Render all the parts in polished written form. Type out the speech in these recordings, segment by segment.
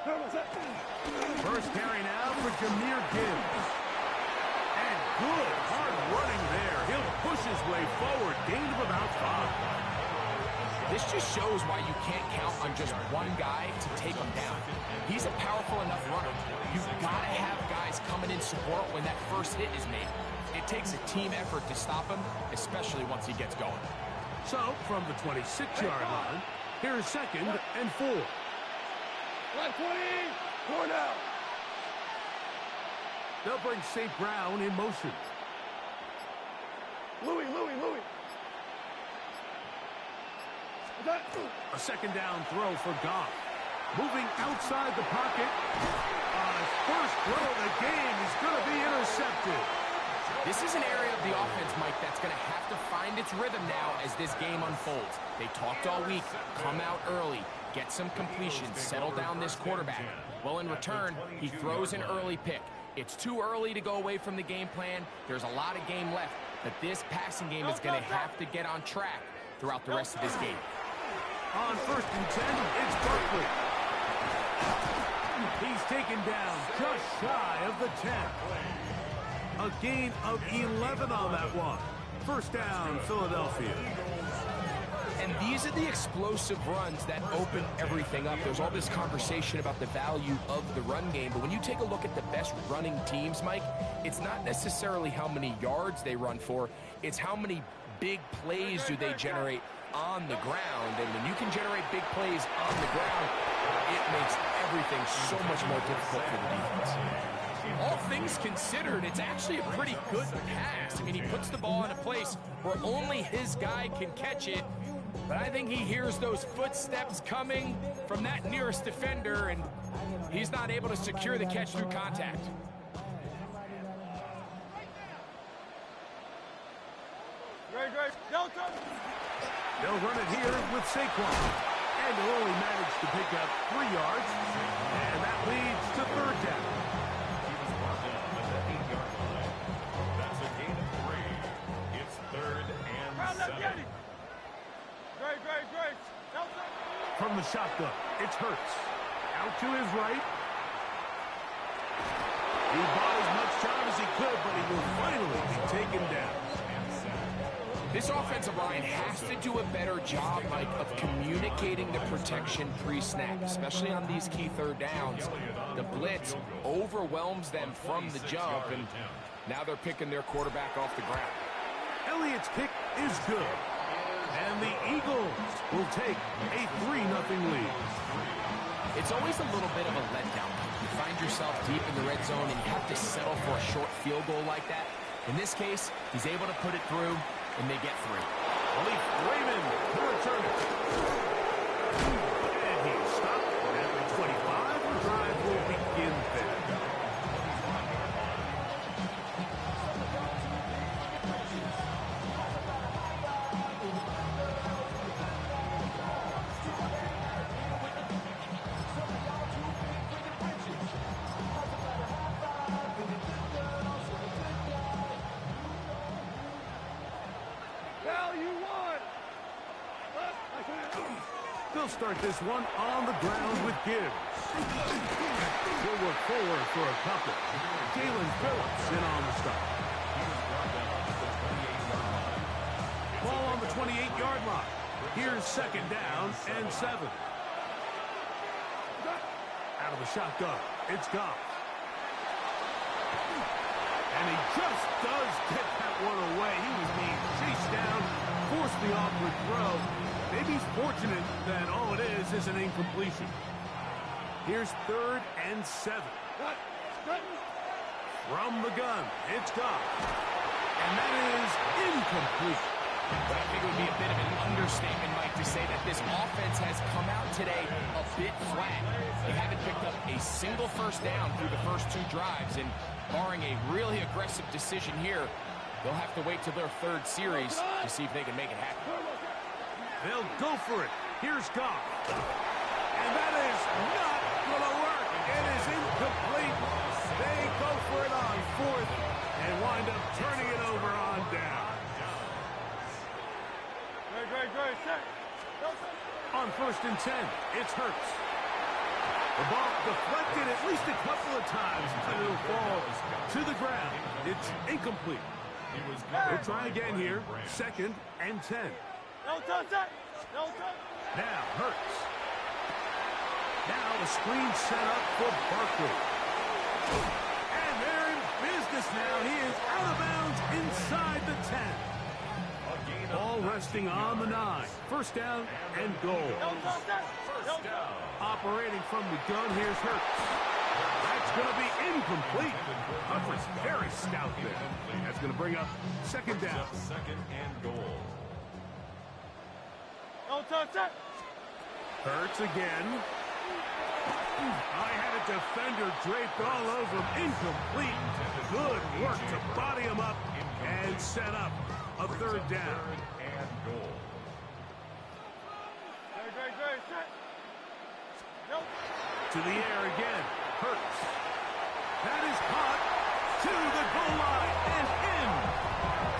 First carry now for Jahmyr Gibbs. And good hard running there. He'll push his way forward. Gain of about 5. This just shows why you can't count on just one guy to take him down. He's a powerful enough runner. You've got to have guys coming in support when that first hit is made. It takes a team effort to stop him, especially once he gets going. So, from the 26-yard line, here's 2nd and 4. 120, 4 now. They'll bring St. Brown in motion. Louis. A 2nd down throw for Goff. Moving outside the pocket. His first throw of the game is going to be intercepted. This is an area of the offense, Mike, that's going to have to find its rhythm now as this game unfolds. They talked all week, come out early, get some completions, settle down this quarterback. Well, in return, he throws an early pick. It's too early to go away from the game plan. There's a lot of game left, but this passing game is going to have to get on track throughout the rest of this game. On 1st and 10, it's Barkley. He's taken down just shy of the 10. A gain of 11 on that one. First down, Philadelphia. And these are the explosive runs that open everything up. There's all this conversation about the value of the run game, but when you take a look at the best running teams, Mike, it's not necessarily how many yards they run for, it's how many big plays do they generate on the ground. And when you can generate big plays on the ground, it makes everything so much more difficult for the defense. All things considered, it's actually a pretty good pass. I mean, he puts the ball in a place where only his guy can catch it, but I think he hears those footsteps coming from that nearest defender, and he's not able to secure the catch through contact. Great. Delta. They'll run it here with Saquon. And they'll only manage to pick up 3 yards. And that leads to 3rd down. That's a gain of 3. It's 3rd and 7. Great. Delta. From the shotgun, it's Hurts. Out to his right. He bought as much time as he could, but he will finally be taken down. This offensive line has to do a better job, Mike, of communicating the protection pre-snap, especially on these key 3rd downs. The blitz overwhelms them from the jump, and now they're picking their quarterback off the ground. Elliott's pick is good. And the Eagles will take a 3-0 lead. It's always a little bit of a letdown. You find yourself deep in the red zone, and you have to settle for a short field goal like that. In this case, he's able to put it through, and they get 3. Khalif Raymond to return it. And he's stopped at the 25. The drive will begin there. They'll start this one on the ground with Gibbs. He'll work forward for a couple. Jalen Phillips in on the stop. Ball on the 28-yard line. Here's 2nd down and 7. Out of the shotgun, it's Goff. And he just does get that one away. He was being chased down, forced the awkward throw. Maybe he's fortunate that all it is an incompletion. Here's 3rd and 7. From the gun, it's Goff. And that is incomplete. But I think it would be a bit of an understatement, Mike, to say that this offense has come out today a bit flat. They haven't picked up a single 1st down through the first 2 drives, and barring a really aggressive decision here, they'll have to wait till their 3rd series to see if they can make it happen. They'll go for it. Here's Goff. And that is not going to work. It is incomplete. They go for it on 4th and wind up turning it over on down. Great. On 1st and 10, it's Hurts. The ball deflected at least a couple of times, but it'll fall to the ground. It's incomplete. They'll try again here. 2nd and 10. No touch that. No touch. Now Hurts. Now the screen set up for Barkley. And they're in business now. He is out of bounds inside the 10. Ball resting on the 9. 1st down and goal. No touch that. No touch. Operating from the gun, here's Hurts. That's going to be incomplete. Coverage very stout there. That's going to bring up 2nd down. 2nd and goal. No touch that. Hurts again. I had a defender draped all over him. Incomplete. Good work to body him up and set up a 3rd down. 3rd and goal. Great. Set. No. To the air again. Hurts. That is caught to the goal line and in.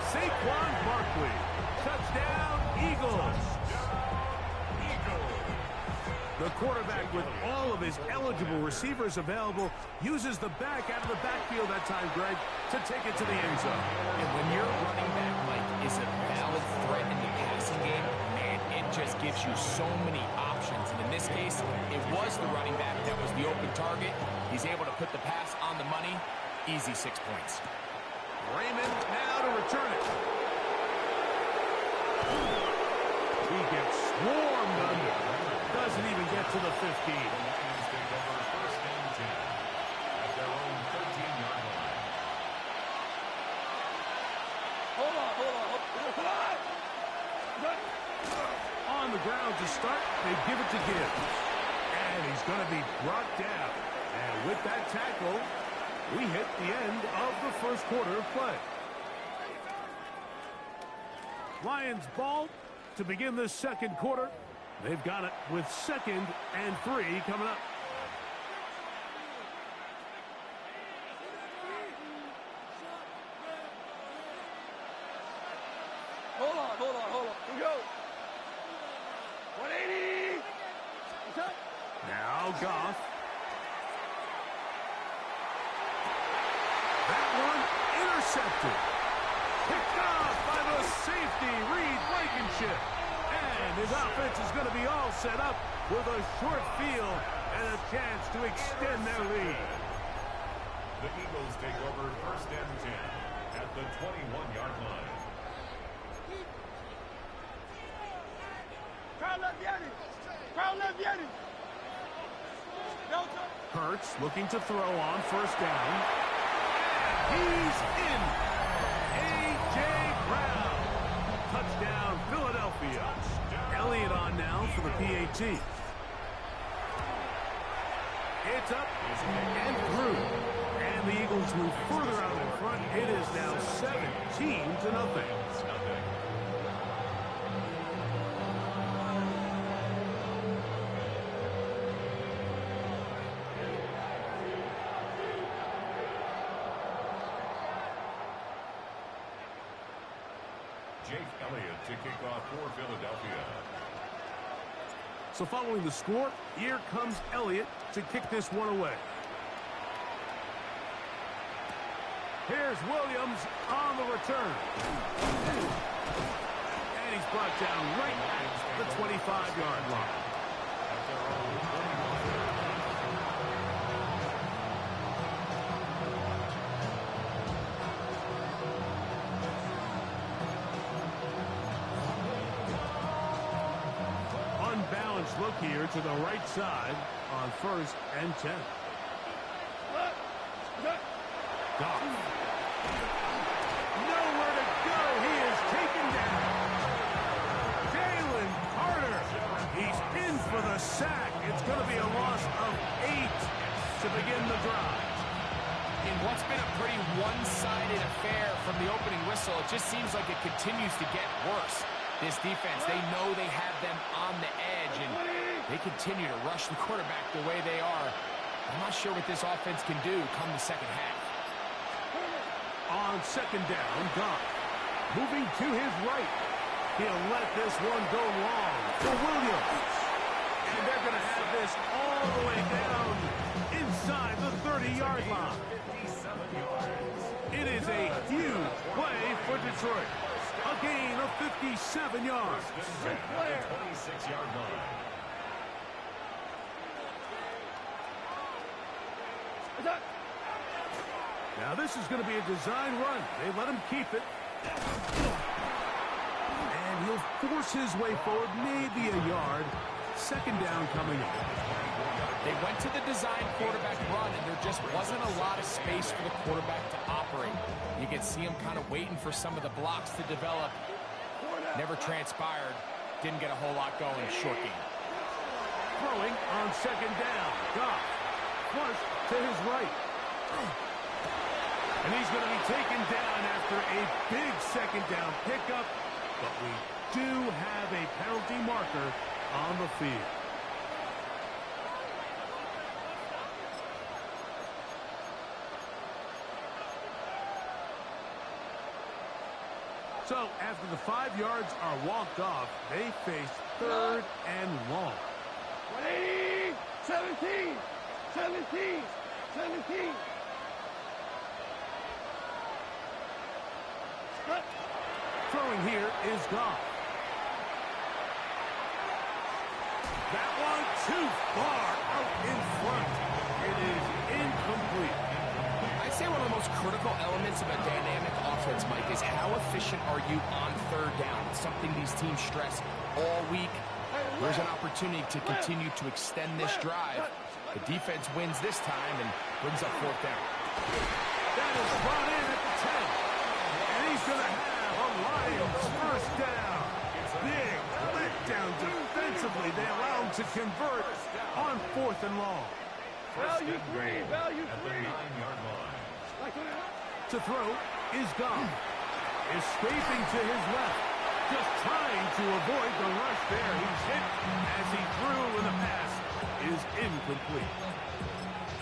Saquon Barkley. Touchdown, Eagles. The quarterback, with all of his eligible receivers available, uses the back out of the backfield that time, Greg, to take it to the end zone. And when your running back, Mike, is a valid threat in the passing game, man, it just gives you so many options. And in this case, it was the running back that was the open target. He's able to put the pass on the money. Easy 6 points. Raymond now to return it. He gets swarmed under. Doesn't even get to the 15. Take over 1st and 10 at their own 13-yard line. Hold on. On the ground to start, they give it to Gibbs. And he's going to be brought down. And with that tackle, we hit the end of the 1st quarter of play. Lions ball to begin this 2nd quarter. They've got it with 2nd and 3 coming up. Hold on. Here we go. 180. Now Goff. That one intercepted. Picked off by the safety, Reed Blankenship. And his offense is going to be all set up with a short field and a chance to extend their lead. The Eagles take over 1st and 10 at the 21-yard line. Crowd left Yeti. No touch. Hurts looking to throw on 1st down. He's in. A.J. Brown. Touchdown, Philadelphia. Elliott on now for the PAT. It's up and through. And the Eagles move further out in front. It is now 17-0. Jake Elliott to kick off for Philadelphia. So following the score, here comes Elliott to kick this one away. Here's Williams on the return. And he's brought down right at the 25-yard line. Unbalanced look here to the right side on 1st and 10. Goff. Nowhere to go. He is taken down. Jalen Carter. He's in for the sack. It's going to be a loss of 8 to begin the drive. In what's been a pretty one-sided affair from the opening whistle, it just seems like it continues to get worse. This defense, they know they have them on the edge, and they continue to rush the quarterback the way they are. I'm not sure what this offense can do come the second half. On 2nd down, Goff moving to his right. He'll let this one go long for Williams. And they're going to have this all the way down inside the 30-yard line. 57 yards. It is a huge play for Detroit. A gain of 57 yards. First and 10 at the 26-yard line. Now this is going to be a design run. They let him keep it. And he'll force his way forward, maybe a yard. Second down coming up. They went to the design quarterback run, and there just wasn't a lot of space for the quarterback to operate. You can see him kind of waiting for some of the blocks to develop. Never transpired. Didn't get a whole lot going. Short game. Throwing on second down. Goff flush to his right. And he's going to be taken down after a big second down pickup. But we do have a penalty marker on the field. So after the 5 yards are walked off, they face third and long. 180, 17, 17, 17. Throwing here is Goff. That one too far out in front. It is incomplete. I'd say one of the most critical elements of a dynamic offense, Mike, is how efficient are you on third down? It's something these teams stress all week. There's an opportunity to continue to extend this drive. The defense wins this time and brings up fourth down. That is brought in at the 10. And he's going to have a Lions first down. Big letdown defensively. They allow him to convert on fourth and long. Value three, value At the three. 9-yard line. To throw is Goff. Escaping to his left. Just trying to avoid the rush there. He's hit as he threw, and the pass is incomplete.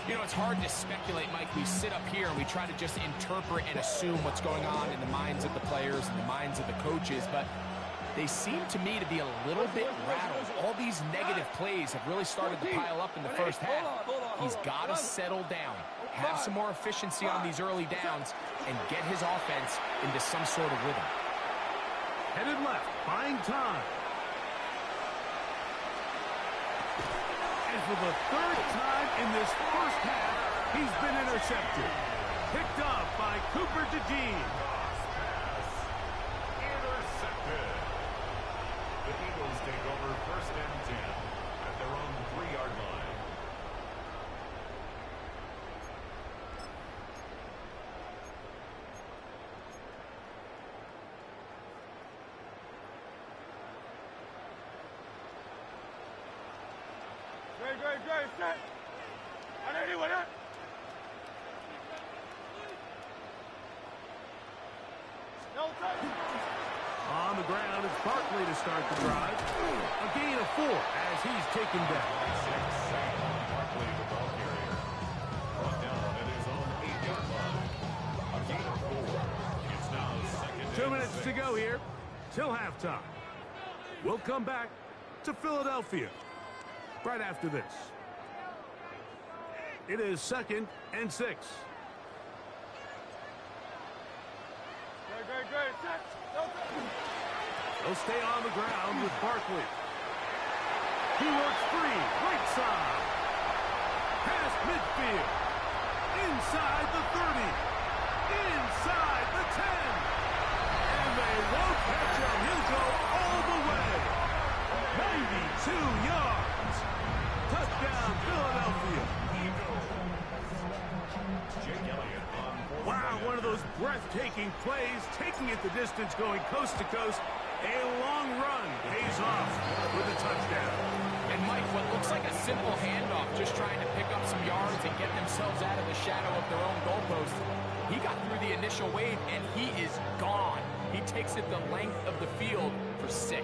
You know, it's hard to speculate, Mike. We sit up here and we try to just interpret and assume what's going on in the minds of the players and the minds of the coaches, but they seem to me to be a little bit rattled. All these negative plays have really started to pile up in the first half. He's got to settle down, have some more efficiency on these early downs, and get his offense into some sort of rhythm. Headed left, buying time. And for the third time in this first half, he's been intercepted. Picked up by Cooper DeJean. Intercepted. The Eagles take over first and 10 at their own 3-yard line. Great, set. Anyway, no touch. On the ground, it's Barkley to start the drive. A gain of 4 as he's taken down. Barkley, the ball carrier. Brought down at his own 8-yard line. A gain of 4. It's now second and 2 minutes to 6. go here till halftime. We'll come back to Philadelphia right after this. It is second and 6. Great, set. No touch. They'll stay on the ground with Barkley. He works free, right side. Past midfield. Inside the 30. Inside the 10. And they won't catch him. He'll go all the way. 92 yards. Touchdown, Philadelphia. Jake Elliott on fourth Wow, down. one of those breathtaking plays, taking it the distance, going coast to coast. A long run pays off with a touchdown. And Mike, what looks like a simple handoff, just trying to pick up some yards and get themselves out of the shadow of their own goalpost. He got through the initial wave, and he is gone. He takes it the length of the field for 6.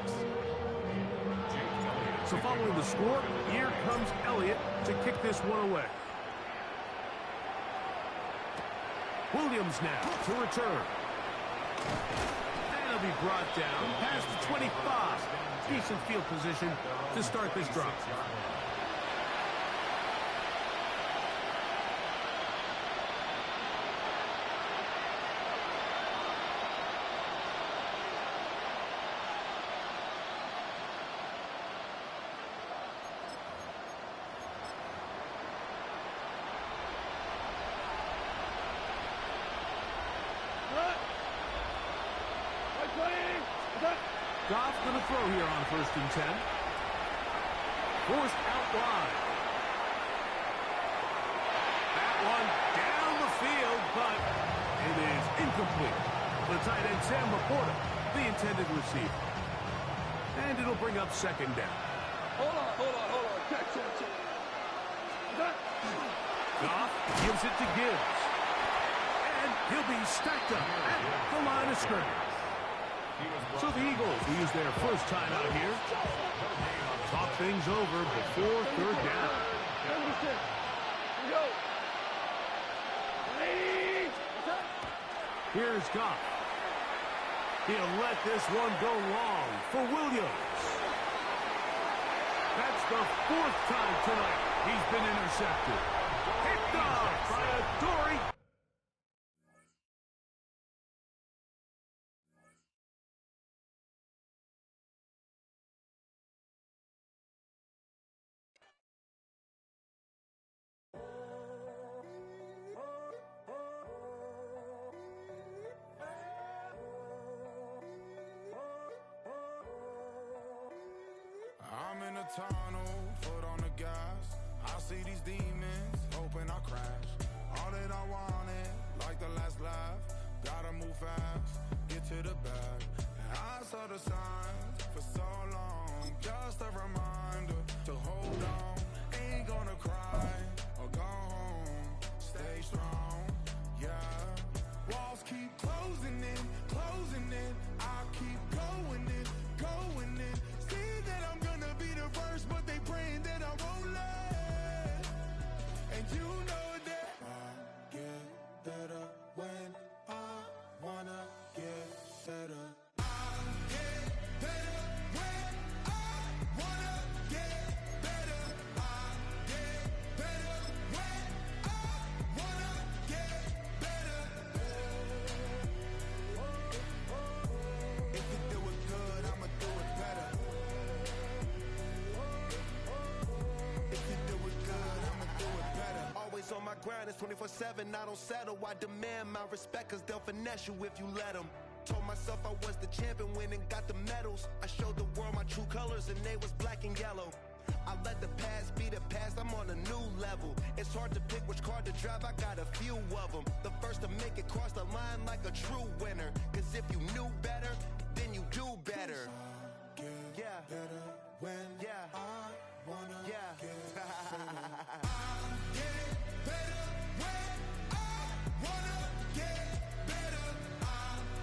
So following the score, here comes Elliott to kick this one away. Williams now to return. That'll be brought down past the 25. Decent field position to start this drive. throw here on 1st and 10. Forced out wide. That one down the field, but it is incomplete. The tight end, Sam Laporta, the intended receiver. And it'll bring up 2nd down. Hold on. Check. Goff gives it to Gibbs. And he'll be stacked up at the line of scrimmage. So the Eagles will use their first time out here. Talk things over before 3rd down. Here's Goff. He'll let this one go long for Williams. That's the 4th time tonight he's been intercepted. Picked off by Adoree. I'm in a tunnel, foot on the gas. I see these demons, hoping I crash. All that I wanted, like the last laugh. Gotta move fast, get to the bag. And I saw the signs for so long. Just a reminder to hold on. Ain't gonna cry or go home. Stay strong, yeah. Walls keep closing in. I keep going in. See that I'm gonna be the first, but they praying that I won't let. And you know that I get better when I wanna get better. I get better when I wanna get better. I get better when I wanna get better. If you do it good, I'ma do it better. If you do it good, I'ma do it better. Always on my grind, it's 24/7, I don't settle. I demand my respect, cause they'll finesse you if you let them. Told myself I was the champion, went and got the medals. I showed the world my true colors and they was black and yellow. I let the past be the past, I'm on a new level. It's hard to pick which car to drive, I got a few of them. The first to make it cross the line like a true winner. Cause if you knew better, then you do better. Yeah. Better when I wanna get better. I get better when I wanna get better. I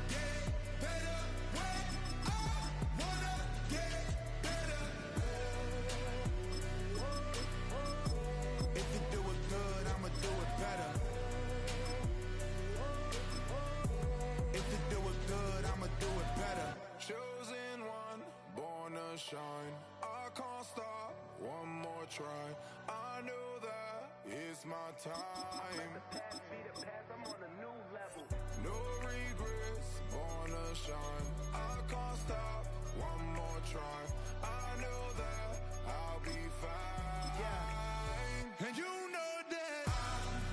get better when I wanna get better. If you do it good, I'ma do it better. If you do it good, I'ma do it better. Chosen one, born to shine. I can't stop, one more try. I know that it's my time. I'm on a new level. No regrets, born to shine. I can't stop, one more try. I know that I'll be fine. Yeah. And you know that I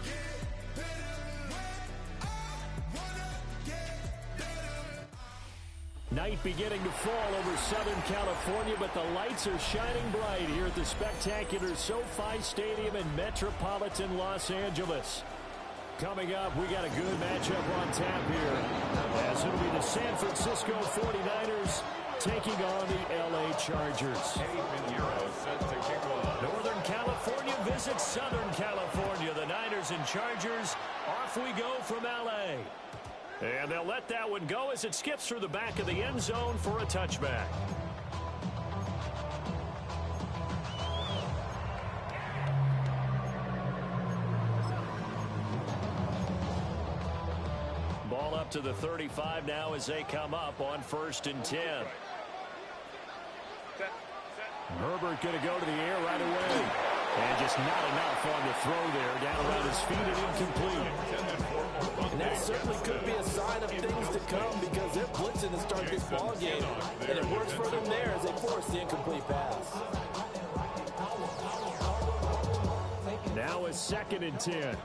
get better when I wanna get better. Night beginning to fall over Southern California, but the lights are shining bright here at the spectacular SoFi Stadium in metropolitan Los Angeles. Coming up, we got a good matchup on tap here, as it'll be the San Francisco 49ers taking on the LA Chargers. Northern California visits Southern California. The Niners and Chargers, off we go from LA. And they'll let that one go as it skips through the back of the end zone for a touchback. Ball up to the 35 now as they come up on 1st and 10. Herbert going to go to the air right away. And just not enough on the throw there. Down around his feet and incomplete. And that certainly could be a sign of things to come because they're blitzing to start this ball game. And it works for them there as they force the incomplete pass. Now it's 2nd and 10.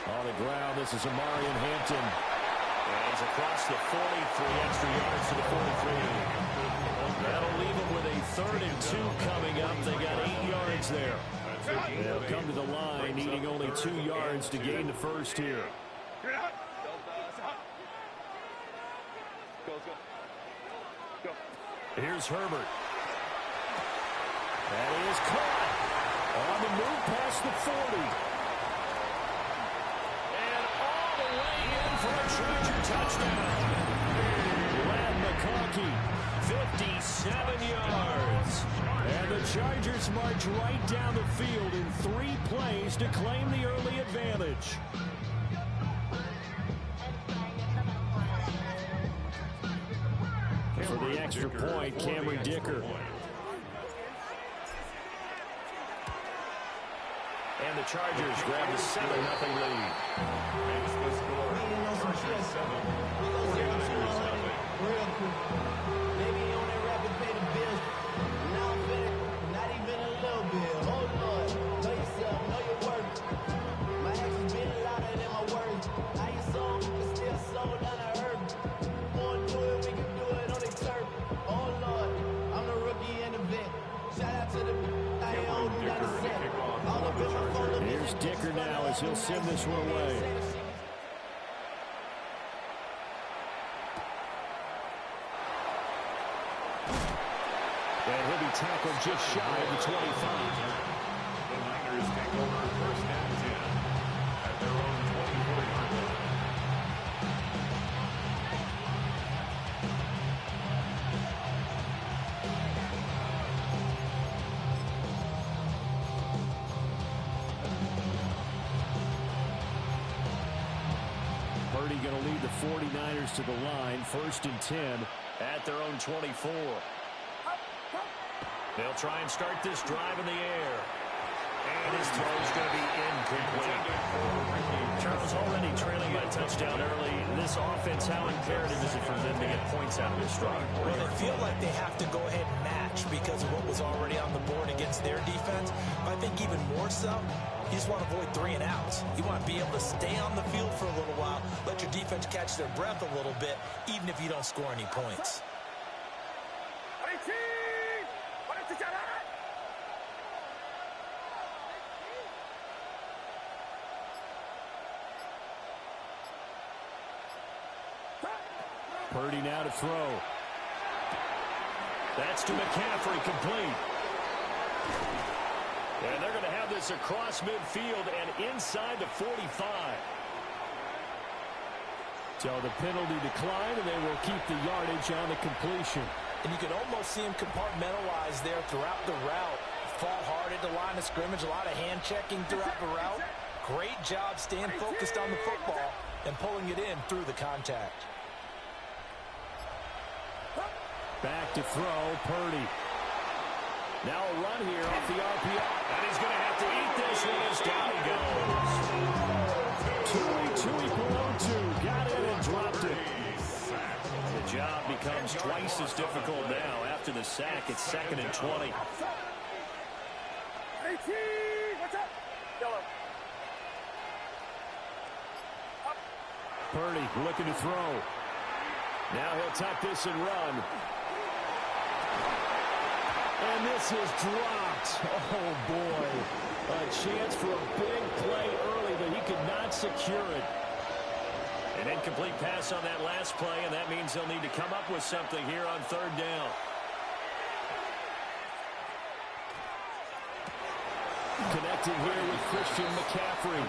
On the ground, this is Amarian Hampton. across the 40, 3 extra yards to the 43. That'll leave them with a 3rd and 2 coming up. They got 8 yards there. They'll come to the line needing only 2 yards to gain the first here. Here's Herbert. That is caught. On the move past the 40. And all the way in for a Charger touchdown. Ladd McConkey, 57 yards. And the Chargers march right down the field in 3 plays to claim the early advantage. For the extra point, Cameron Dicker. And the Chargers grab the 7-0 lead. Makes the score first and 7. 49ers nothing. Real quick. Maybe on that rapid pay the bills. Now I'm better. Not even a little bit. Oh, Lord. Know yourself. Know your worth. My actions been louder than my words. How you sold, but still sold on the earth. Wanna do it, we can do it on the turf. Oh, Lord. I'm the rookie in the vet. Shout out to the I ain't holding down the set. All up in my phone. Here's Dicker now as he'll send this one away. And he'll be tackled just shy of the 25. The Niners take over first and 10 at their own 24-yard line. Purdy going to lead the 49ers to the line. 1st and 10 at their own 24. They'll try and start this drive in the air. And his throw is going to be incomplete. Charles already trailing by a touchdown early. This offense, how imperative is it for them to get points out of this drive? Well, they feel like they have to go ahead and match because of what was already on the board against their defense. But I think even more so, you just want to avoid 3 and outs. You want to be able to stay on the field for a little while, let your defense catch their breath a little bit, even if you don't score any points. Purdy now to throw. That's to McCaffrey, complete. And they're going to have this across midfield and inside the 45. So the penalty decline, and they will keep the yardage on the completion. And you can almost see him compartmentalize there throughout the route. Fall hard at the line of scrimmage, a lot of hand checking throughout the route. Great job staying focused on the football and pulling it in through the contact. Back to throw, Purdy. Now a run here off the RPO. And he's going to have to eat this one as down he goes. Tui Pelotu got it and dropped it. The job becomes twice as difficult now. After the sack, it's 2nd and 20. Purdy looking to throw. Now he'll tuck this and run. And this is dropped. Oh, boy. A chance for a big play early, but he could not secure it. An incomplete pass on that last play, and that means they'll need to come up with something here on 3rd down. Connecting here with Christian McCaffrey.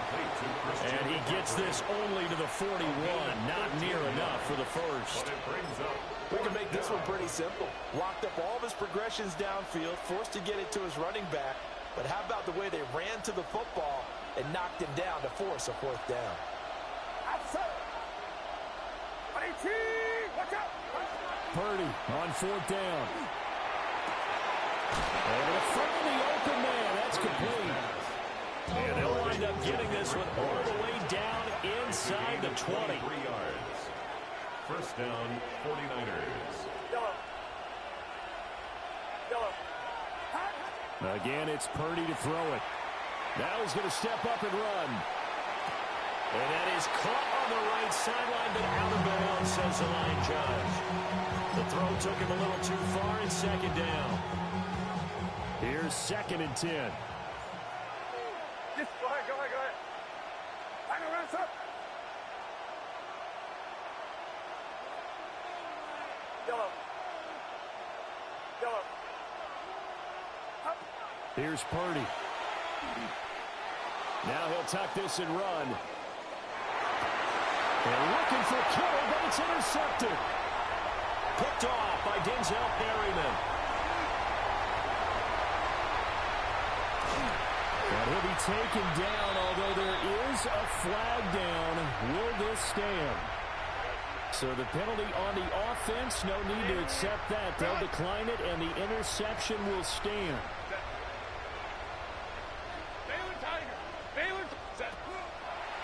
And he gets this only to the 41. Not near enough for the first. We can make this one pretty simple. Locked up all of his progressions downfield, forced to get it to his running back. But how about the way they ran to the football and knocked him down to force a 4th down? Purdy on 4th down. Over the front of the open man. That's complete. And they'll wind up getting this one all the way down inside the 20. 3 yards. First down, 49ers. Again, it's Purdy to throw it. Now he's going to step up and run. And that is caught on the right sideline, but out of bounds, says the line judge. The throw took him a little too far in second down. Here's 2nd and 10. Just go ahead, go ahead, go ahead. I know what's up. Yellow. Yellow. Up. Here's Purdy. Now he'll tuck this and run. And looking for Kittle, but it's intercepted. Picked off by Denzel Perryman. And he'll be taken down, although there is a flag down. Will this stand? So the penalty on the offense, no need to accept that. They'll decline it, and the interception will stand. Baylor Tiger. Baylor set.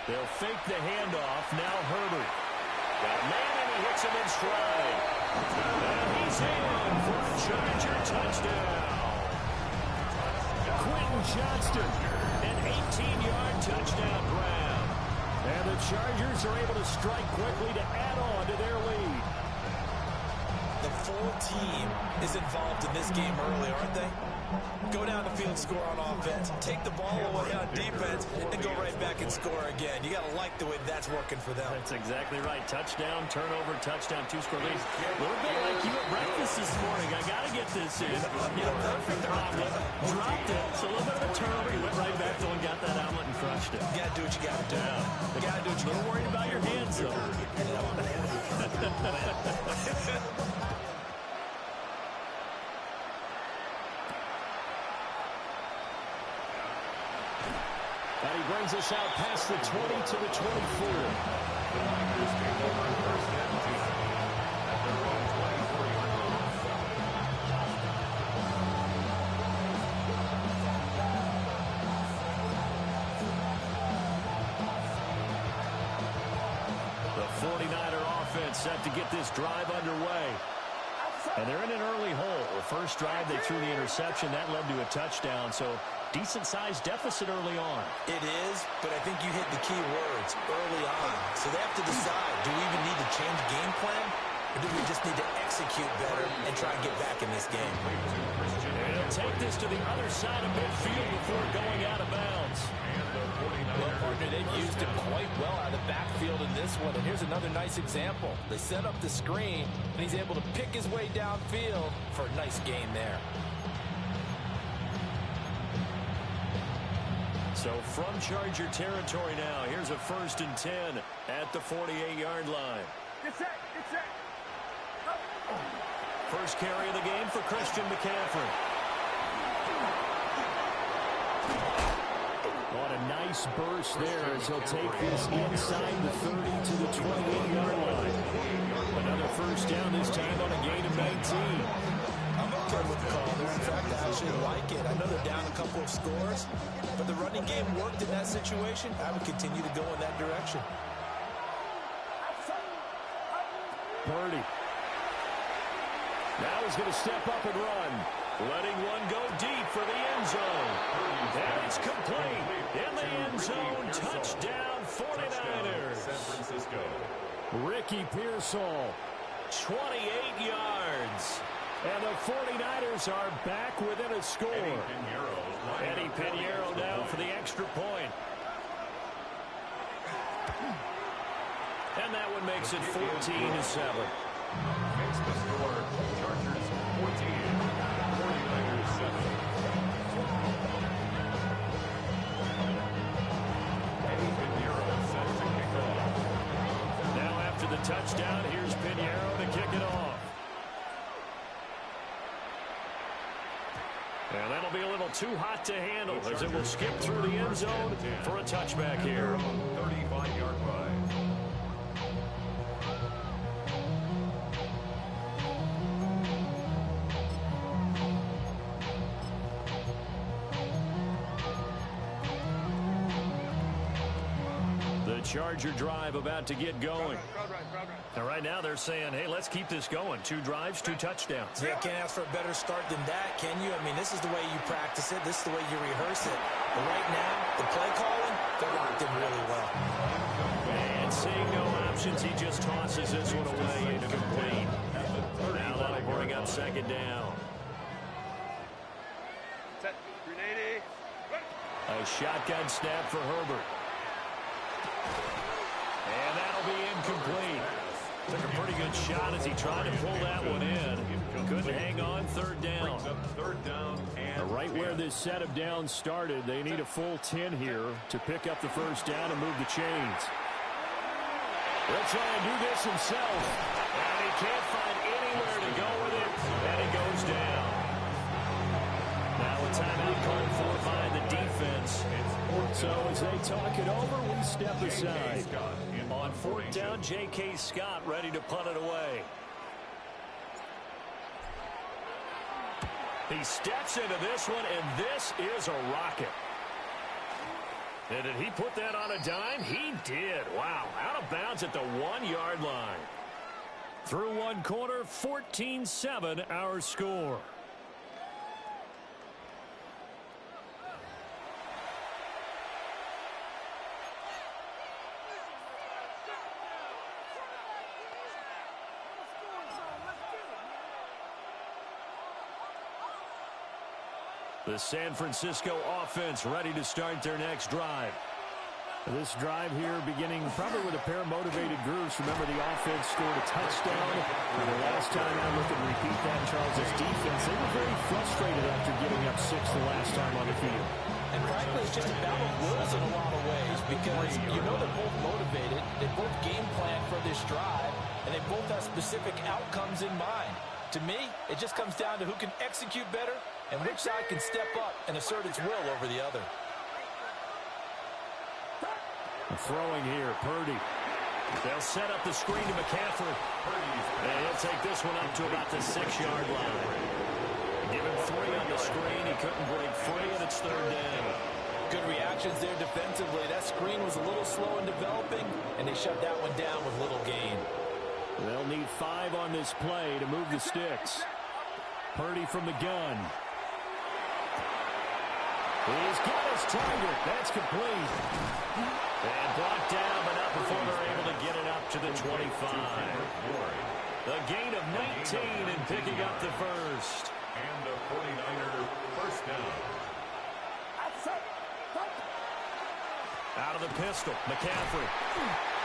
They'll fake the handoff. Now Herbert. Got a man, and he hits him in stride. And he's in for a Charger touchdown. Quentin Johnston, an 18-yard touchdown grab. And the Chargers are able to strike quickly to add on to their lead. The full team is involved in this game early, aren't they? Go down the field, score on offense, take the ball away on defense, and go right back and score again. You got to like the way that's working for them. That's exactly right. Touchdown, turnover, touchdown, 2-score lead. A little bit like you at breakfast this morning. I got to get this in. You know, perfect omelet, dropped it. So a little bit of a turnover. You went right back to and got that omelet and crushed it. You got to do what you got to do. You got to do what you got to do. A little worried about your hands, though. And he brings us out past the 20 to the 24. The Niners take over 1st and 10 at their own 24-yard line. The 49er offense set to get this drive underway. And they're in an early hole. The first drive, they threw the interception. That led to a touchdown. So decent-sized deficit early on. It is, but I think you hit the key words early on. So they have to decide, do we even need to change game plan, or do we just need to execute better and try and get back in this game? And he'll take this to the other side of midfield before going out of bounds. Well, partner, they've used him quite well out of the backfield in this one. And here's another nice example. They set up the screen, and he's able to pick his way downfield for a nice gain there. So from Charger territory now, here's a 1st and 10 at the 48-yard line. Get set. Get set. First carry of the game for Christian McCaffrey. What a nice burst there as he'll take this inside the 30 to the 28-yard line. Another first down, this time on a gain of 19. I'm okay with the call there. In fact, I actually like it. I know they're down a couple of scores, but the running game worked in that situation. I would continue to go in that direction. Purdy. Now he's going to step up and run. Letting one go deep for the end zone. And it's complete. In the end zone. Touchdown 49ers. San Francisco. Ricky Pearsall. 28 yards. And the 49ers are back within a score. Eddie Pinheiro now for the extra point. And that one makes it 14-7. Makes the score. Chargers 14, 49ers 7. Eddie Pinheiro set to kick off. Now after the touchdown, here's Pinheiro to kick it off. And that'll be a little too hot to handle as it will skip through the end zone for a touchback here. 35-yard line. Charger drive about to get going. And right now they're saying, hey, let's keep this going. 2 drives, 2 touchdowns. Yeah, can't ask for a better start than that, can you? I mean, this is the way you practice it. This is the way you rehearse it. But right now, the play calling, they're locked in really well. And seeing no options, he just tosses this one away, incomplete. Now that'll bring up second down. Set. 380. A shotgun snap for Herbert. And that'll be incomplete. Took a pretty good shot as he tried to pull that one in. Couldn't hang on. Third down. Right where this set of downs started, they need a full 10 here to pick up the first down and move the chains. He'll try and do this himself. And he can't find anywhere to go with it. And he goes down. Now a timeout called for by the defense. So as they talk it over, we step aside. On fourth down, J.K. Scott ready to punt it away. He steps into this one, and this is a rocket. And did he put that on a dime? He did. Wow, out of bounds at the 1-yard line. Through one quarter, 14-7 our score. The San Francisco offense ready to start their next drive. This drive here beginning probably with a pair of motivated grooves. Remember, the offense scored a touchdown. And the last time I look and repeat that, Charles' defense, they were very frustrated after giving up 6 the last time on the field. And frankly, it's just a battle of wills in a lot of ways because you know they're both motivated. They both game plan for this drive, and they both have specific outcomes in mind. To me, it just comes down to who can execute better and which side can step up and assert its will over the other. Throwing here, Purdy. They'll set up the screen to McCaffrey. And he'll take this one up to about the 6-yard line. Give him 3 on the screen. He couldn't break free, and it's third down. Good reactions there defensively. That screen was a little slow in developing, and they shut that one down with little gain. They'll need 5 on this play to move the sticks. Purdy from the gun. He's got his target. That's complete. And brought down, but not before they're able to get it up to the 25. The gain of 19 and picking up the first. And the 49er first down. Out of the pistol, McCaffrey.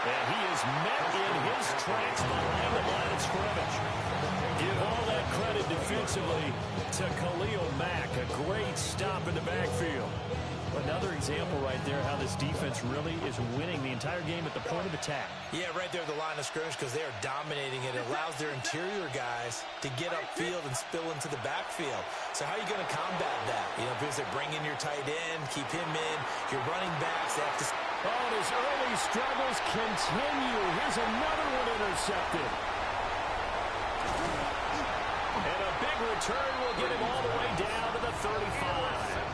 And he is met in his tracks behind the line of scrimmage. Give all that credit defensively to Khalil Mack. A great stop in the backfield. Another example right there how this defense really is winning the entire game at the point of attack. Yeah, right there at the line of scrimmage because they are dominating it. It allows their interior guys to get upfield and spill into the backfield. So how are you going to combat that? You know, because they bring in your tight end, keep him in, your running backs, they have to... Oh, and his early struggles continue. Here's another one intercepted. And a big return will get him all the way down to the 35.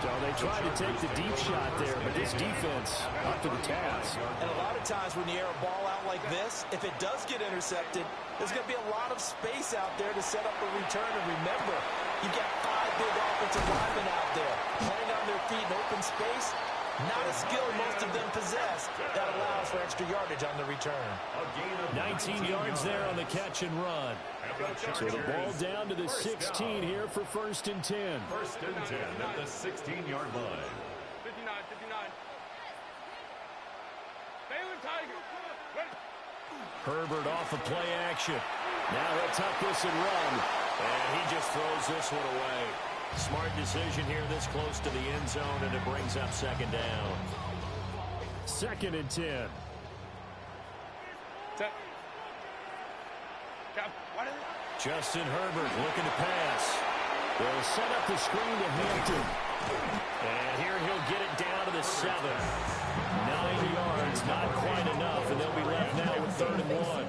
So they tried to take the deep shot there, but this defense up to the task. And a lot of times when you air a ball out like this, if it does get intercepted, there's going to be a lot of space out there to set up a return. And remember, you've got 5 big offensive linemen out there playing on their feet in open space. Not a skill most of them possess that allows for extra yardage on the return. 19 yards there on the catch and run. So the ball down to the 16 here for 1st and 10. 1st and 10 at the 16-yard line. 59. Baylor Tigers. Herbert off of play action. Now he'll tuck this and run. And he just throws this one away. Smart decision here this close to the end zone, and it brings up second down. 2nd and 10. Set. Cap. What is it? Justin Herbert looking to pass. They'll set up the screen to Hampton. And here he'll get it down to the 7. 9 yards, not quite enough, and they'll be left now with 3rd and 1.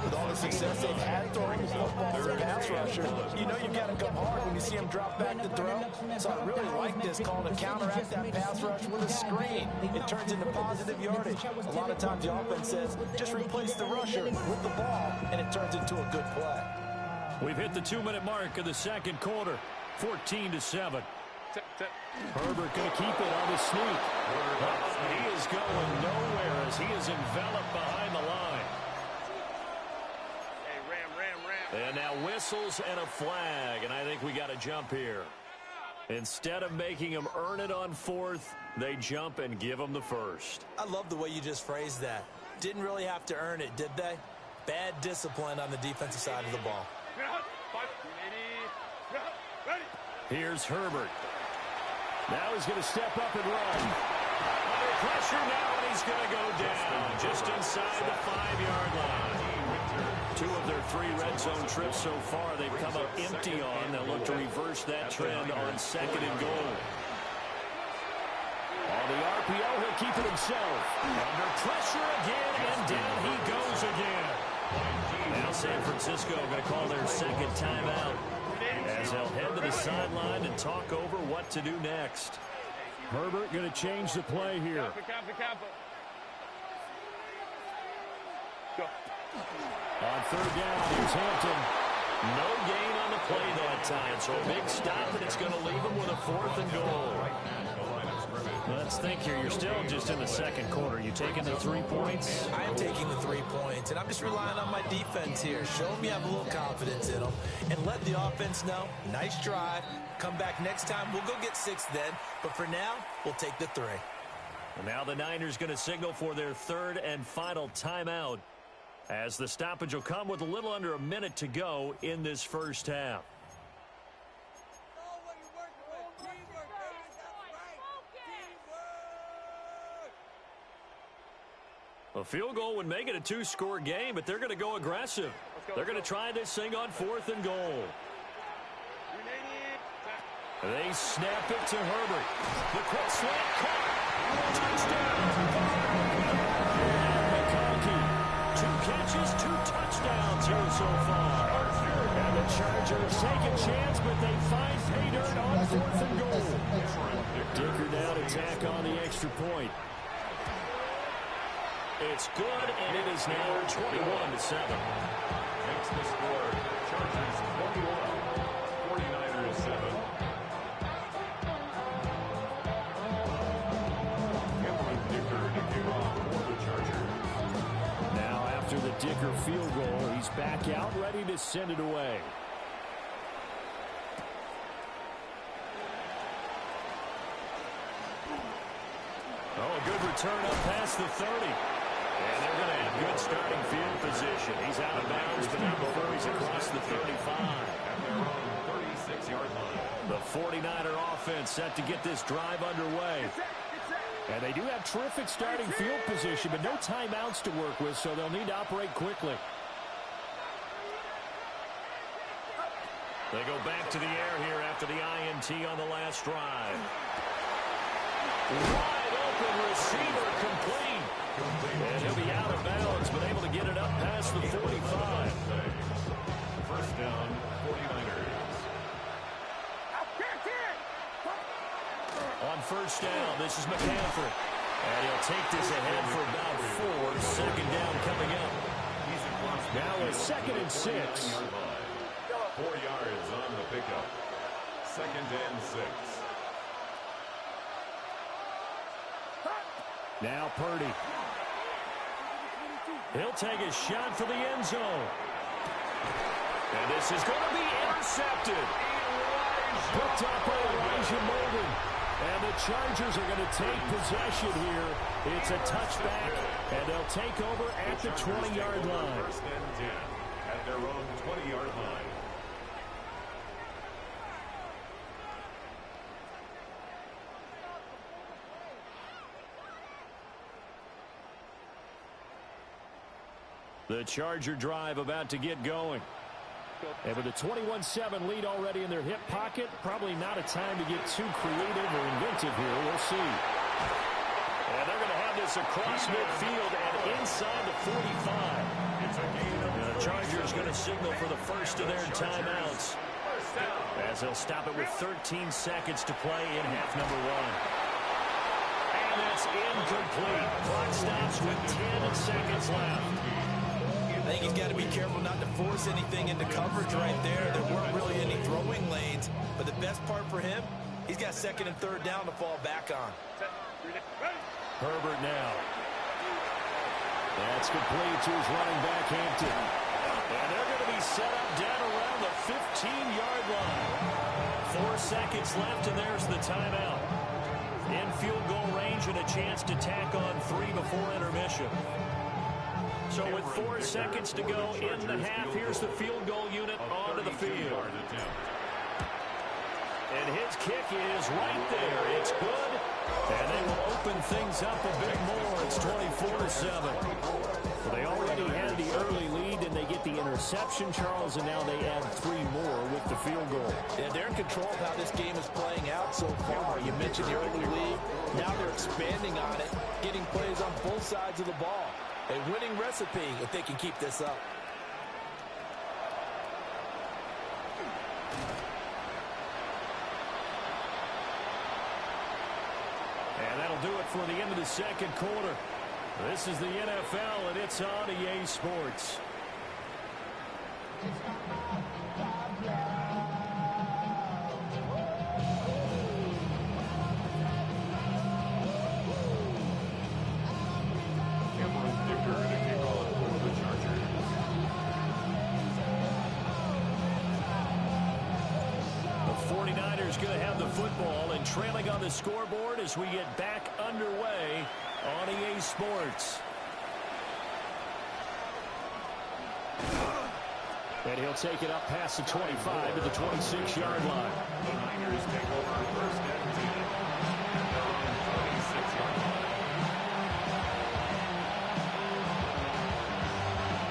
With all the success they've had throwing the football as a pass rusher, you know you've got to come hard when you see them drop back to throw. So I really like this call to counteract that pass rush with a screen. It turns into positive yardage. A lot of times the offense says, just replace the rusher with the ball, and it turns into a good play. We've hit the 2-minute mark of the second quarter, 14-7. Herbert going to keep it on his sneak. He is going nowhere as he is enveloped behind the line. Hey, ram. And now whistles and a flag, and I think we got a jump here. Instead of making them earn it on fourth, they jump and give them the first. I love the way you just phrased that. Didn't really have to earn it, did they? Bad discipline on the defensive side of the ball. Here's Herbert. Now he's going to step up and run. Under pressure now, and he's going to go down just inside the 5-yard line. 2 of their 3 red zone trips so far they've come up empty on. They'll look to reverse that trend on 2nd and goal. On the RPO, he'll keep it himself. Under pressure again, and down he goes again. Now San Francisco going to call their 2nd timeout as they'll head to the sideline and talk over what to do next. Herbert going to change the play here. Go. On 3rd down, here's Hampton. No gain on the play that time, so a big stop, and it's going to leave him with a 4th and goal. Let's think here. You're still just in the 2nd quarter. You taking the 3 points? I am taking the 3 points, and I'm just relying on my defense here. Show them you have a little confidence in them, and let the offense know, nice drive. Come back next time. We'll go get 6 then, but for now, we'll take the 3. Well, now the Niners going to signal for their 3rd and final timeout, as the stoppage will come with a little under a minute to go in this first half. A field goal would make it a 2-score game, but they're going to go aggressive. They're going to try this thing on 4th and goal. They snap it to Herbert. The quick slant caught. Touchdown. McConkey. 2 catches, 2 touchdowns here so far. And the Chargers take a chance, but they find pay dirt on 4th and goal. Dicker down attack on the extra point. It's good, and it is now 21-7. Makes the score. Chargers 21, 49ers 7. Cameron Dicker to kick off for the Chargers. Now after the Dicker field goal, he's back out, ready to send it away. Oh, a good return up past the 30. And they're going to have good starting field position. He's out of bounds, but not before he's across the 35. At their own 36-yard line. The 49er offense set to get this drive underway. And they do have terrific starting field position, but no timeouts to work with, so they'll need to operate quickly. They go back to the air here after the INT on the last drive. Wide open receiver complete. And he'll be out of bounds, but able to get it up past the 45. First down, 49ers. On first down, this is McCaffrey. And he'll take this ahead for about 4. 2nd down coming up. Now a 2nd and 6. 4 yards on the pickup. 2nd and 6. Now Purdy. He'll take a shot for the end zone. And this is going to be intercepted. Picked up by Elijah Molden. And the Chargers are going to take possession here. It's a touchback, and they'll take over at the 20-yard line. First and 10 at their own 20-yard line. The Charger drive about to get going. And with a 21-7 lead already in their hip pocket, probably not a time to get too creative or inventive here. We'll see. And they're going to have this across midfield and inside the 45. It's a gain of The Chargers going to signal for the first of their timeouts, as they'll stop it with 13 seconds to play in half number 1. And it's incomplete. Clock stops with 10 seconds left. I think he's got to be careful not to force anything into coverage right there. There weren't really any throwing lanes, but the best part for him, He's got second and third down to fall back on. Herbert now. That's complete to his running back, Hampton. And they're going to be set up down around the 15-yard line. 4 seconds left, and there's the timeout. In field goal range and a chance to tack on 3 before intermission. So with 4 seconds to go in the half, here's the field goal unit onto the field. And his kick is right there. It's good. And they will open things up a bit more. It's 24-7. Well, they already had the early lead, and they get the interception, Charles, and now they add 3 more with the field goal. Yeah, they're in control of how this game is playing out so far. You mentioned the early lead. Now they're expanding on it, getting plays on both sides of the ball. A winning recipe if they can keep this up. And that'll do it for the end of the second quarter. This is the NFL, and it's on EA Sports. The 49ers going to have the football and trailing on the scoreboard as we get back underway on EA Sports. And he'll take it up past the 25 to the 26-yard line. The Niners take over first and 10. On 26-yard line.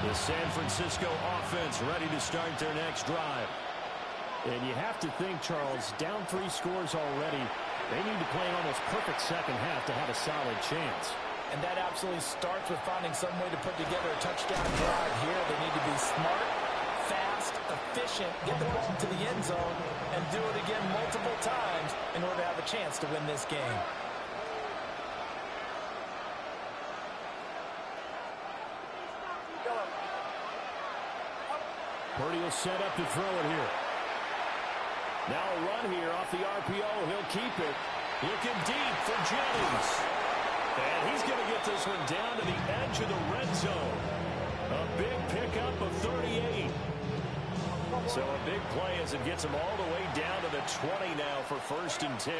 The San Francisco offense ready to start their next drive. And you have to think, Charles, down 3 scores already. They need to play an almost perfect second half to have a solid chance. And that absolutely starts with finding some way to put together a touchdown drive here. They need to be smart, fast, efficient, get the ball to the end zone, and do it again multiple times in order to have a chance to win this game. Purdy will set up to throw it here. Now a run here off the RPO. He'll keep it. Looking deep for Jennings. And he's going to get this one down to the edge of the red zone. A big pickup of 38. So a big play as it gets him all the way down to the 20 now for 1st and 10.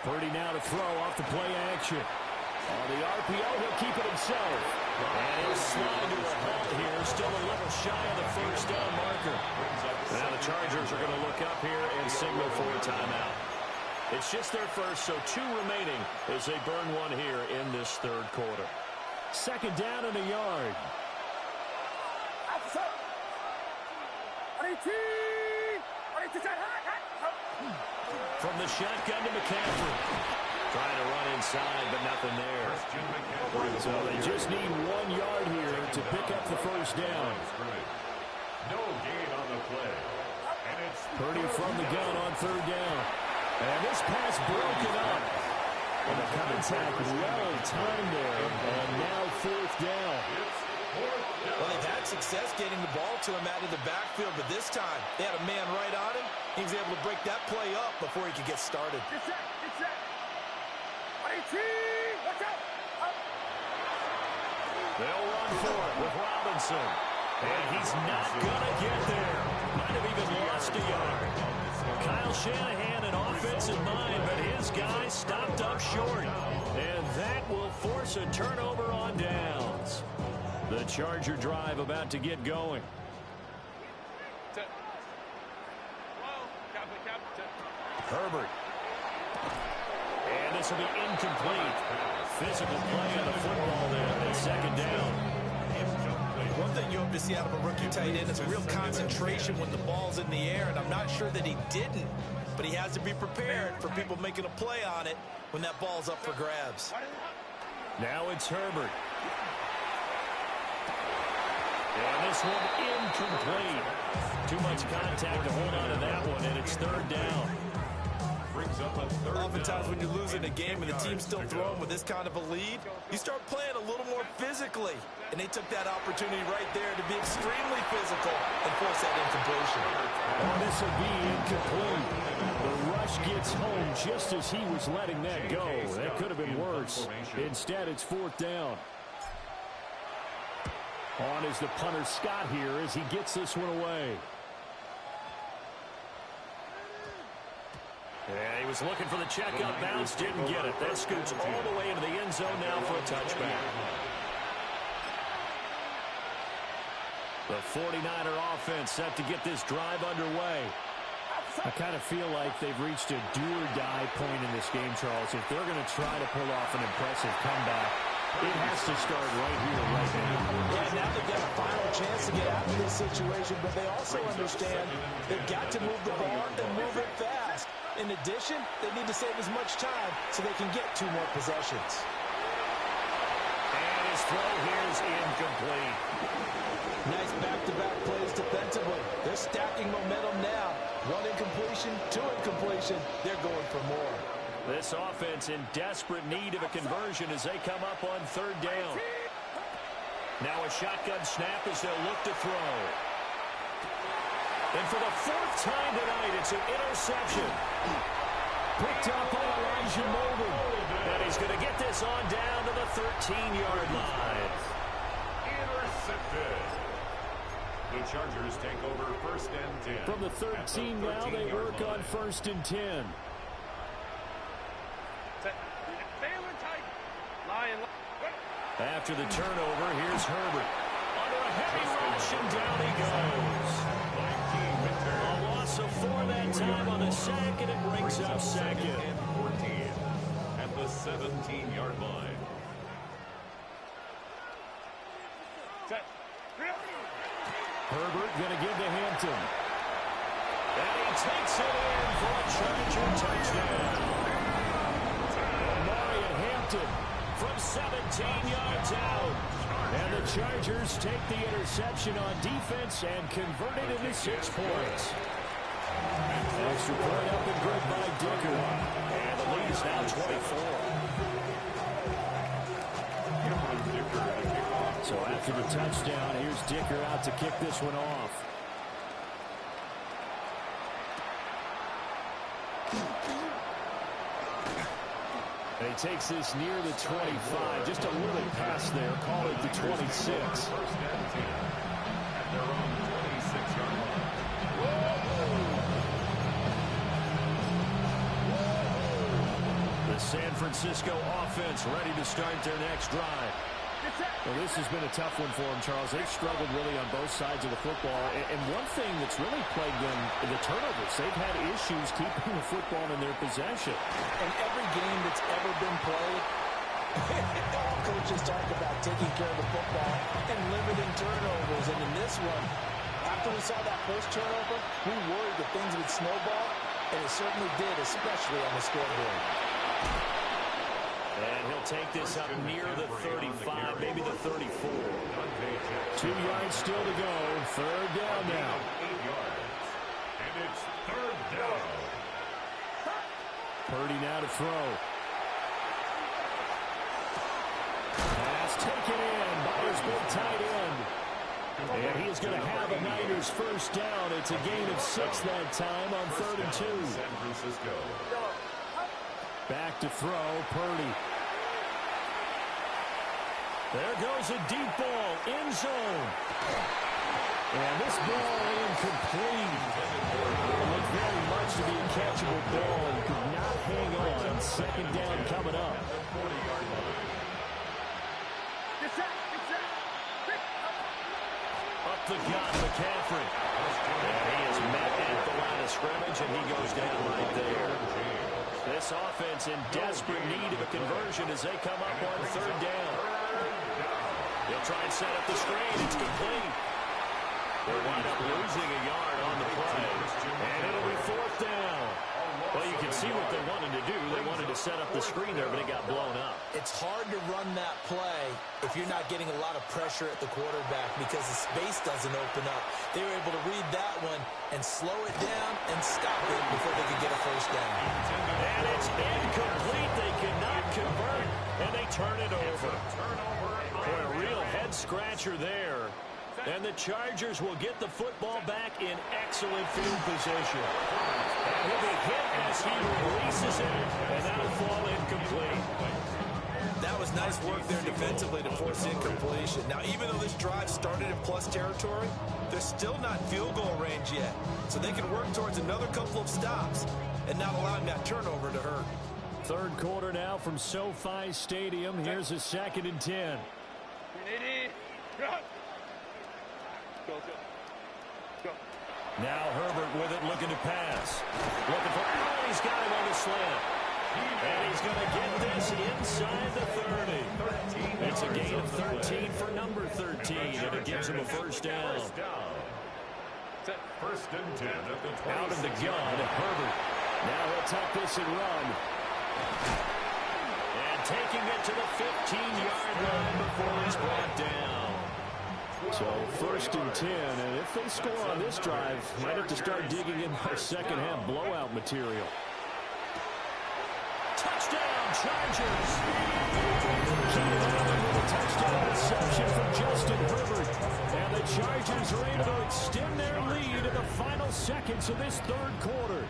Purdy now to throw off the play action. On the RPO, he'll keep it himself. And he'll slide to a halt here. Still a little shy of the first down marker. Now the Chargers are going to look up here and signal for a timeout. It's just their first, so 2 remaining as they burn one here in this third quarter. Second down and a yard. From the shotgun to McCaffrey. Trying to run inside, but nothing there. So they just need 1 yard here to pick up the first down. No gain on the play. And it's Purdy from the gun on 3rd down. And this pass broken up. And the contact well timed there. And now 4th down. Well, they've had success getting the ball to him out of the backfield, but this time they had a man right on him. He was able to break that play up before he could get started. They'll run for it with Robinson. And he's not going to get there. Might have even lost a yard. Kyle Shanahan an offensive mind, but his guy stopped up short. And that will force a turnover on downs. The Charger drive about to get going. Herbert. And this will be incomplete. Physical play on the football there. And 2nd down. One thing you hope to see out of a rookie tight end is a real concentration when the ball's in the air, and I'm not sure that he didn't, but he has to be prepared for people making a play on it when that ball's up for grabs. Now it's Herbert. And this one incomplete. Too much contact to hold on to that one, and it's 3rd down. brings up a third Oftentimes down. when you're losing a game and the team's still throwing with this kind of a lead, you start playing a little more physically. And they took that opportunity right there to be extremely physical and force that incompletion. Oh, this will be incomplete. The rush gets home just as he was letting that go. That could have been worse. Instead, it's fourth down. On is the punter Scott here as he gets this one away. Yeah, he was looking for the checkup bounce, didn't get it. That scoots all the way into the end zone now for a touchback. The 49er offense set to get this drive underway. I kind of feel like they've reached a do-or-die point in this game, Charles. If they're going to try to pull off an impressive comeback, it has to start right here, right now. Yeah, now they've got a final chance to get out of this situation, but they also understand they've got to move the ball and move it fast. In addition, they need to save as much time so they can get 2 more possessions. And his throw here is incomplete. Nice back-to-back plays defensively. They're stacking momentum now. 1 incompletion, 2 incompletion. They're going for more. This offense in desperate need of a conversion as they come up on third down. Now a shotgun snap as they'll look to throw. And for the 4th time tonight, it's an interception. Picked up by Elijah Molden. And he's going to get this on down to the 13-yard line. Intercepted. The Chargers take over 1st and 10. From the 13 now, they work on 1st and 10. After the turnover, here's Herbert. Under a heavy rush, and down he goes. A loss of 4 that time on the sack, and it brings up 2nd and 14 at the 17-yard line. Herbert going to give to Hampton. And he takes it in for a Charger touchdown. Marion Hampton from 17 yards out. And the Chargers take the interception on defense and convert it into 6 points. Extra point up and good by Dicker. And the lead is now 24. So after the touchdown, here's Dicker out to kick this one off. And he takes this near the 25. Just a little pass there. Call it the 26. 1st and 10 at their own 26-yard line. The San Francisco offense ready to start their next drive. Well, this has been a tough one for them, Charles. They've struggled really on both sides of the football. And one thing that's really plagued them, the turnovers. They've had issues keeping the football in their possession. And every game that's ever been played, all coaches talk about taking care of the football and limiting turnovers. And in this one, after we saw that first turnover, we worried that things would snowball, and it certainly did, especially on the scoreboard. And he'll take this up near the 35, maybe the 34. 2 yards still to go. 3rd down now. 8 yards. And it's 3rd down. Purdy now to throw. Pass taken in by his big tight end. And he is going to have a Niners first down. It's a gain of 6 that time on 3rd and 2. San Francisco. Back to throw, Purdy. There goes a deep ball, end zone. And this ball incomplete. Looked very much to be a catchable ball and could not hang on. 2nd down coming up. Up the gut, McCaffrey. And he is met at the line of scrimmage, and he goes down right there. This offense in desperate need of a conversion as they come up on 3rd down. They'll try and set up the screen. It's complete. They'll wind up losing a yard on the play. And it'll be 4th down. Well, you can see what they wanted to do. They wanted to set up the screen there, but it got blown up. It's hard to run that play if you're not getting a lot of pressure at the quarterback because the space doesn't open up. They were able to read that one and slow it down and stop it before they could get a first down. And it's incomplete. They cannot convert, and they turn it over. Boy, a real head-scratcher there. And the Chargers will get the football back in excellent field position. And he'll be hit as he releases it, and that'll fall incomplete. That was nice work there defensively to force incompletion. Now, even though this drive started in plus territory, they're still not field goal range yet. So they can work towards another couple of stops and not allowing that turnover to hurt. Third quarter now from SoFi Stadium. Here's a 2nd and 10. Now Herbert with it, looking to pass. Looking for, oh, he's got him on the slant. And he's going to get this inside the 30. It's a gain of 13 for number 13, and it gives him a first down. First and 10 at the 20. Out of the gun, Herbert. Now he'll tuck this and run. And taking it to the 15-yard line before he's brought down. So first and 10, and if they score on this drive, might have to start digging in their second half blowout material. Touchdown, Chargers! Keenan Allen with a touchdown reception from Justin Herbert. And the Chargers are able to extend their lead in the final seconds of this third quarter.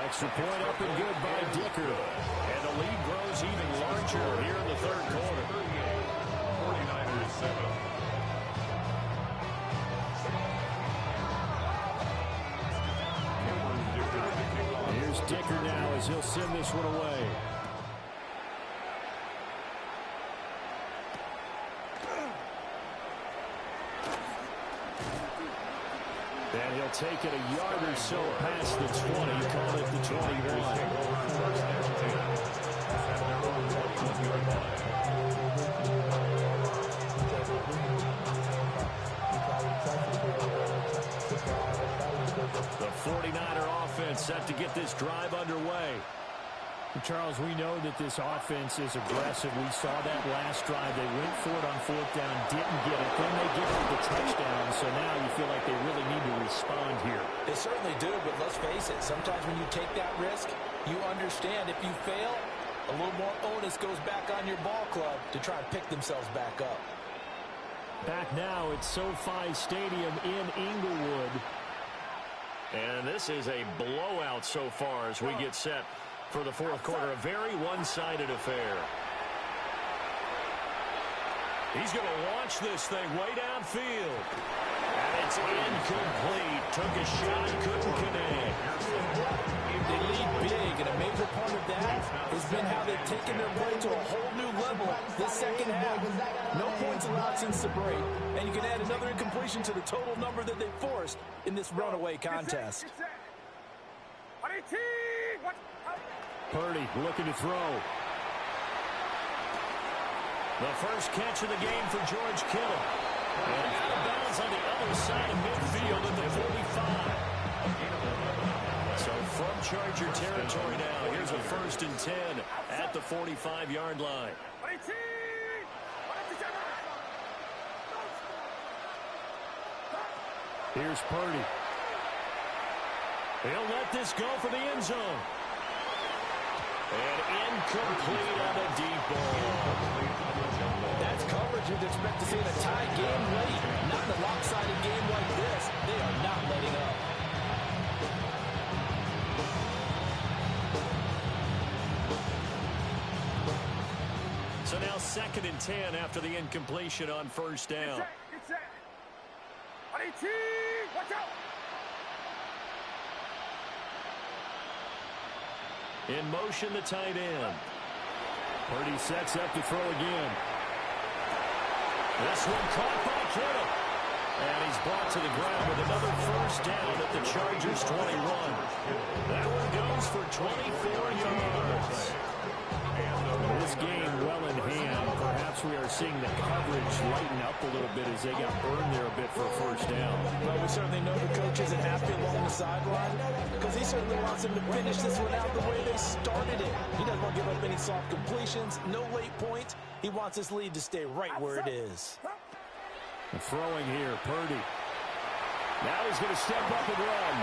Extra point up and good by Dicker. And the lead grows even larger here in the third quarter. 49ers 7. Here's Dicker now as he'll send this one away. And he'll take it a yard or so past the 20, call it the 21. The 49er offense set to get this drive underway. Charles, we know that this offense is aggressive. We saw that last drive. They went for it on 4th down, didn't get it. Then they give up the touchdown, so now you feel like they really need to respond here. They certainly do, but let's face it. Sometimes when you take that risk, you understand if you fail, a little more onus goes back on your ball club to try and pick themselves back up. Back now at SoFi Stadium in Inglewood. And this is a blowout so far as we get set for the fourth quarter. A very one-sided affair. He's going to launch this thing way downfield. And it's incomplete. Took a shot, couldn't connect. They lead big, and a major part of that has been how they've taken their play to a whole new level this second half. No points allowed since the break, and you can add another incompletion to the total number that they forced in this runaway contest. Purdy looking to throw. The first catch of the game for George Kittle. And out of bounds on the other side of midfield at the 45. So from Charger territory now, here's a 1st and 10 at the 45-yard line. Here's Purdy. He'll let this go for the end zone. And incomplete on the deep ball. That's coverage you'd expect to see in a tie game late. Not in a lopsided game like this. They are not letting up. So now 2nd and 10 after the incompletion on 1st down. Watch out! In motion, the tight end. Purdy sets up to throw again. This one caught by Kittle. And he's brought to the ground with another 1st down at the Chargers 21. That one goes for 24 yards. this game well in hand. Perhaps we are seeing the coverage lighten up a little bit as they got burned there a bit for a first down. Well, we certainly know the coach isn't happy along the sideline because he certainly wants them to finish this one out the way they started it. He doesn't want to give up any soft completions, no late points. He wants this lead to stay right where it is. Throwing here, Purdy. Now he's going to step up and run.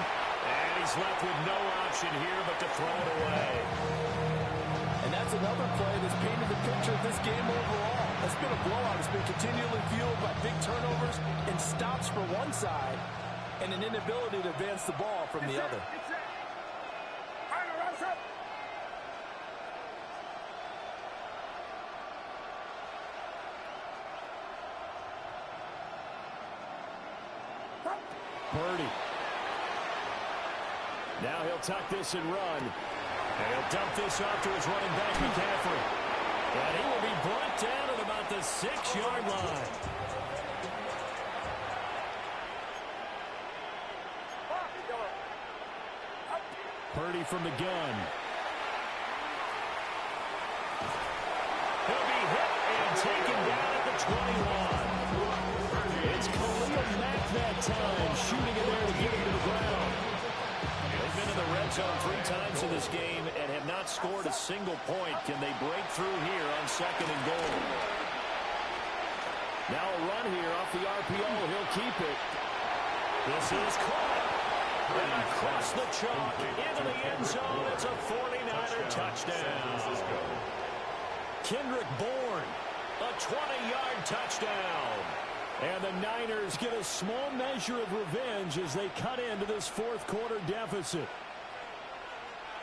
And he's left with no option here but to throw it away. And that's another play that's painted the picture of this game overall. It's been a blowout. It's been continually fueled by big turnovers and stops for one side and an inability to advance the ball from the other. Purdy. Now he'll tuck this and run. And he'll dump this off to his running back, McCaffrey. And he will be brought down at about the 6-yard line. Purdy from the gun. He'll be hit and taken down at the 21. It's Khalil Mack that time, shooting in there to get him to the ground. They've been in the red zone 3 times in this game and have not scored a single point. Can they break through here on 2nd and goal? Now a run here off the RPO. He'll keep it. This is caught. And across the chalk into the end zone. It's a 49er touchdown. Kendrick Bourne, a 20-yard touchdown. And the Niners get a small measure of revenge as they cut into this 4th quarter deficit.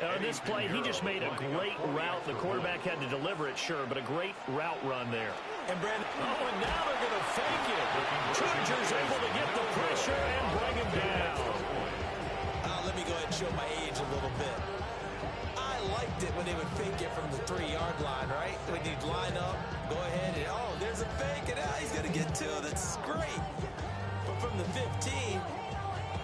On this play, he just made a great route. The quarterback had to deliver it, sure, but a great route run there. And Brandon, and now they're going to fake it. Chargers able to get the pressure and bring him down. let me go ahead and show my age a little bit. I liked it when they would fake it from the 3-yard line, right? When you'd line up, go ahead, and there's a fake, and he's going to get 2. That's great. But from the 15,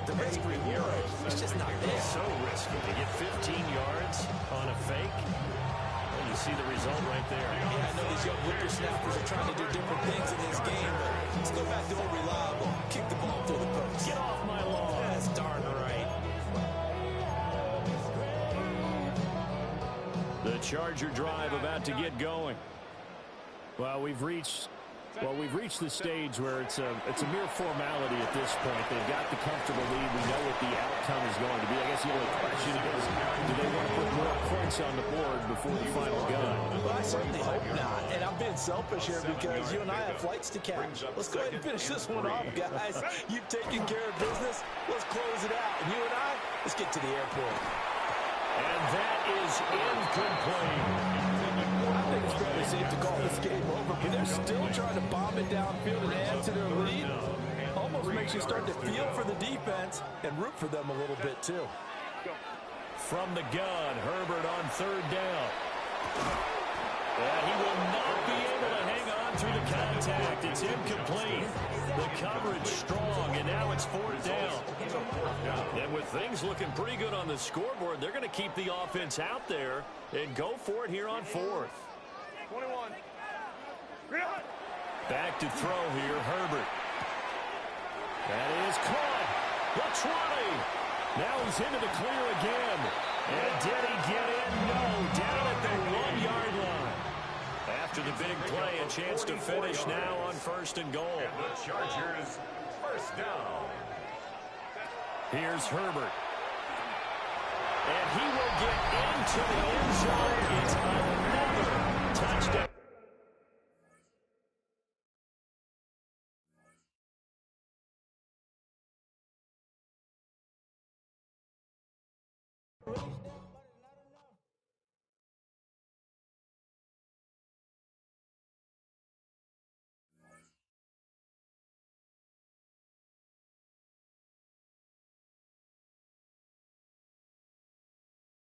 the risk reward is just not there. It's so risky to get 15 yards on a fake. Well, you see the result right there. Yeah, I know these young whippersnappers are trying to do different things in this game, but let's go back to what reliable. Kick the ball through the post. Get off my lawn. That's darn right. The Charger drive about to get going. Well, we've reached the stage where it's a mere formality at this point. They've got the comfortable lead. We know what the outcome is going to be. I guess the only question is, do they want to put more points on the board before the final gun? Well, I certainly hope not. And I'm being selfish here because you and I have flights to catch. Let's go ahead and finish this one off, guys. You've taken care of business. Let's close it out. And you and I, let's get to the airport. And that is incomplete. I think it's fairly safe to call this game over, but they're still trying to bomb it downfield and add to their lead. Almost makes you start to feel for the defense and root for them a little bit, too. From the gun, Herbert on 3rd down. And he will not be able to hang on through the contact. It's incomplete. The coverage strong, and now it's 4th down. And with things looking pretty good on the scoreboard, they're going to keep the offense out there and go for it here on 4th. 21. Back to throw here, Herbert. That is caught. The 20. Now he's into the clear again. And did he get in? No, down at the 1-yard line. After the big play, a chance to finish now on 1st and goal. And the Chargers, 1st down. Here's Herbert. And he will get into the end zone. It's another touchdown.